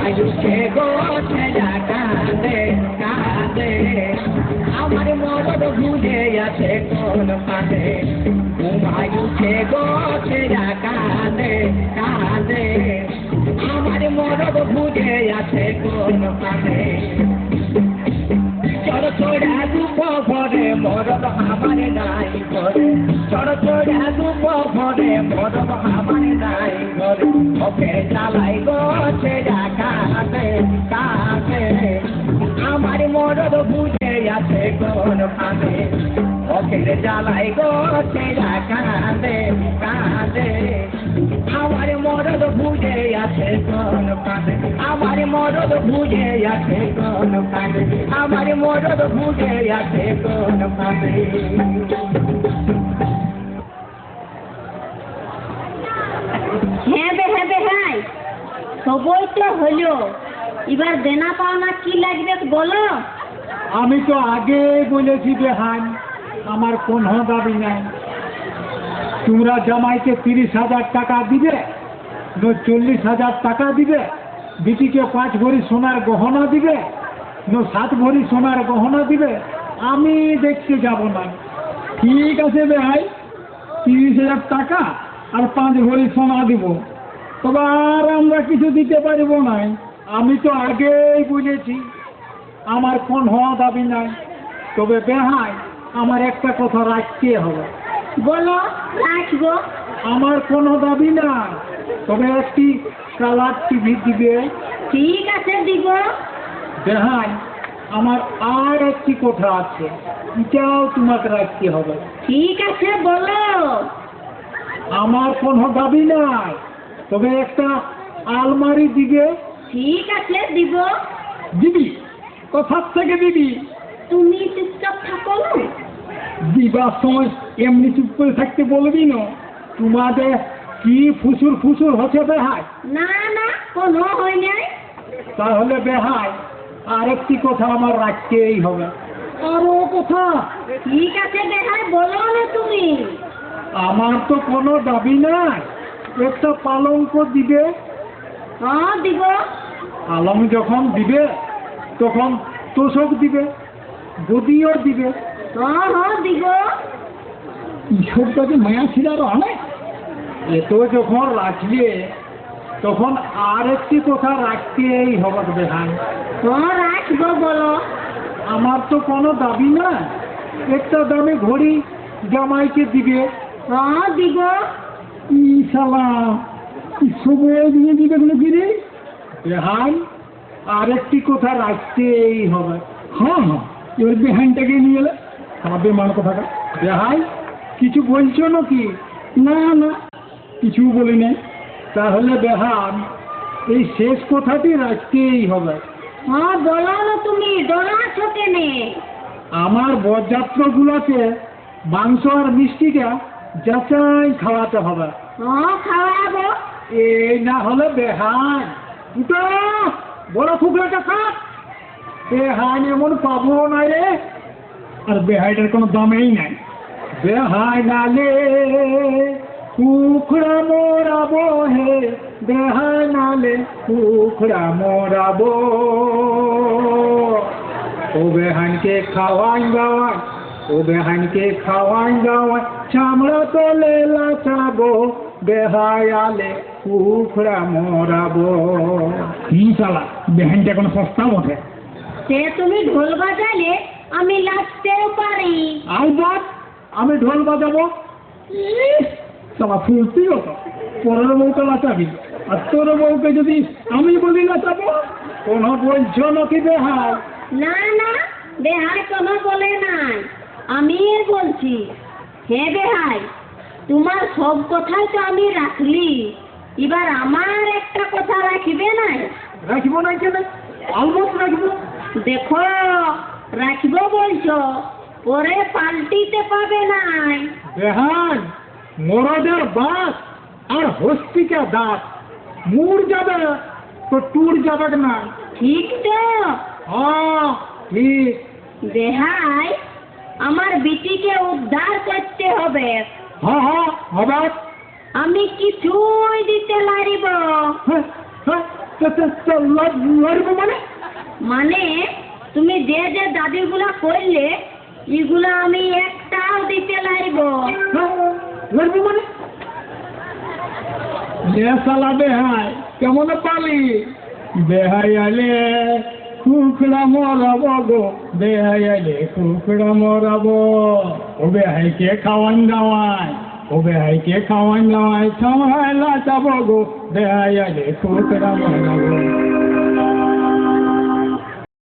ঘুমায়ুছে গো ছেড়া কাঁদে কাঁদে আমার মরদ ভুলে আছে কোন পানে ঘুমায়ুছে গো ছেড়া কাঁদে কাঁদে আমার মরদ ভুলে আছে কোন পানে চড় চড়া দুপ ভরে মরদ আমার নাই ঘরে চড় চড়া দুপ ভরে মরদ আমার নাই ঘরে ওকে জ্বালাই গো ছেড়া কাঁদে কাঁদে আমার মরদ বুঝে আছে কোন পানে ওকে জ্বালাই গো ছেড়া কাঁদে কাঁদে আমার মরদ বুঝে আছে কোন পানে আমার মরদ বুঝে আছে কোন পানে আমার মরদ বুঝে আছে কোন পানে হ্যাঁ বে ভাই সবই তো হলো এবার দেনা পাওনা কি লাগবে বলো আমি তো আগে বলেছি বেহান আমার কোনো দাবি নাই তোমরা জামাইকে 30,000 টাকা দিবে 40,000 টাকা দিবে বিটিকে 5 ভরি সোনার গহনা দিবে 7 ভরি সোনার গহনা দিবে আমি দেখতে যাব না ঠিক আছে ভাই 30,000 টাকা আর 5 ভরি সোনা দিব তবে আর আমরা কিছু দিতে পারবো না আমি তো আগেই বুঝেছি আমার কোনো দাবি নাই তবে বেহাই আমার একটা কথা রাখতে হবে বলো রাখবো আমার কোনো দাবি না তবে একটি কালার টিভি দিবে ঠিক আছে দিব বেহাই আমার আর একটি কথা আছে এটাও তোমাকে রাখতে হবে ঠিক আছে বলো আমার কোনো দাবি নাই তবে একটা আলমারি দিবে ঠিক আছে দিব দিবি কোথার থেকে দিবি তুমি চুপচাপ থাকো না দিবার সময় এমনি চুপ করে থাকতে বলবি না তোমাদের কি ফুসুর ফুসুর হচ্ছে বেহাই না না কোনো হয় নাই তাহলে বেহাই আরেকটি কথা আমার রাখতেই হবে আরো কথা ঠিক আছে দেখাই বলো না তুমি আমার তো কোনো দাবি নাই একটা পালঙ্ক দিবে হ্যাঁ দিব পালং যখন দিবে তখন তোষক দিবে গদিও দিবে হ্যাঁ হ্যাঁ দিব এইসব কাজে মায়া ছিলার অনেক এত যখন রাখলে তখন আর একটি কথা রাখতেই হবে বেহান হ্যাঁ রাখবো বলো আমার তো কোনো দাবি না একটা দামে ঘড়ি জামাইকে দিবে হ্যাঁ দিব শালা সময় দিয়ে দিবে কোনো কিনে বেহান আরেকটি কথা রাখতেই হবে হ্যাঁ হ্যাঁ এবার বেহানটাকে নিয়ে এলে আমার বেমান কথাটা বেহাই কিছু বলছো নাকি না না কিছু বলি নাই তাহলে বেহান এই শেষ কথাটি রাখতেই হবে হ্যাঁ বলো না তুমি ডরাছো কেনে আমার বরযাত্রগুলোকে মাংস আর মিষ্টিটা যাচাই খাওয়াতে হবে হ্যাঁ খাওয়াবো এই না হলে বেহান দুটো বড় ফুকলাটা খাট বেহান এমন পাবো না রে আর বেহাইটার কোনো দামেই নাই বেহাই নালে কুখড়া মোরাবো হে বেহাই নালে কুখড়া মোরাবো ও বেহানকে খাওয়াই দাওয়াই ও বেহানকে খাওয়াই দাওয়াই চামড়া তোলে লাচাবো বেহাই আলে কুখড়া মোরাবো কি চালা বেহানটা কোনো সস্তা বটে সে তুমি ঢোল বাজালে আমি নাচতেও পারি আলবাত আমি ঢোল বাজাবো চালা ফুলতি হতো পরের বউকে নাচাবি আর তোর বউকে যদি আমি বলি নাচাবো কোনো বলছো নাকি বেহাই না না বেহাই কোনো বলে নাই আমি বলছি হে বেহাই তোমার সব কথাই তো আমি রাখলি এবার আমার একটা কথা রাখিবে নাই রাখবো না কেন আলবাত রাখবো দেখো রাখবো বলছো পরে পাল্টিতে পাবে নাই বেহান মরদের বাস আর হস্তিকা দাস মুর যাবে তো টুর যাবে না ঠিক তো হ্যাঁ ঠিক বেহাই আমার বিটিকে উদ্ধার করতে হবে হ্যাঁ হ্যাঁ হবে আমি কিছুই দিতে পারিব হ্যাঁ, হ্যাঁ, লড়বো মানে? মানে তুমি যে যে দাবিগুলা করলে এগুলো আমি একটাও দিতে লাইব। লড়বো মানে? সালা বেহাই কেমন পালি? বেহাই আলে কুকুড়া মরাবো গো, বেহাই আলে কুকুড়া মরাবো। ও বেহাইকে খাওয়ান দাওয়াই, ও বেহাইকে খাওয়ান দাওয়াই, সময় লাচাবো গো, বেহাই আলে কুকুড়া মরাবো।